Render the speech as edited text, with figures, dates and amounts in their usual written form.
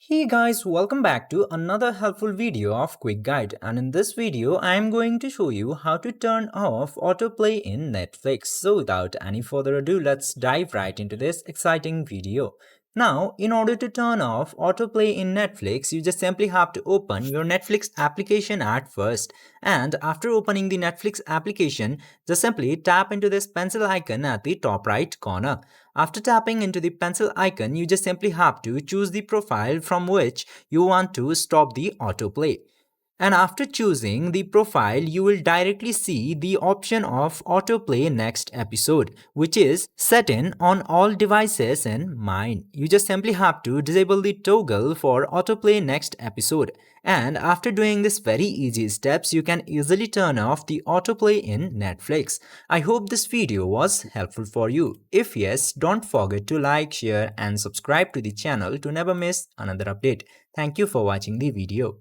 Hey guys, welcome back to another helpful video of Quick Guide, and in this video I am going to show you how to turn off autoplay in Netflix. So without any further ado, let's dive right into this exciting video. Now, in order to turn off autoplay in Netflix, you just simply have to open your Netflix application at first. And after opening the Netflix application, just simply tap into this pencil icon at the top right corner. After tapping into the pencil icon, you just simply have to choose the profile from which you want to stop the autoplay. And after choosing the profile, you will directly see the option of autoplay next episode, which is set in on all devices in mine. You just simply have to disable the toggle for autoplay next episode. And after doing this very easy steps, you can easily turn off the autoplay in Netflix. I hope this video was helpful for you. If yes, don't forget to like, share and subscribe to the channel to never miss another update. Thank you for watching the video.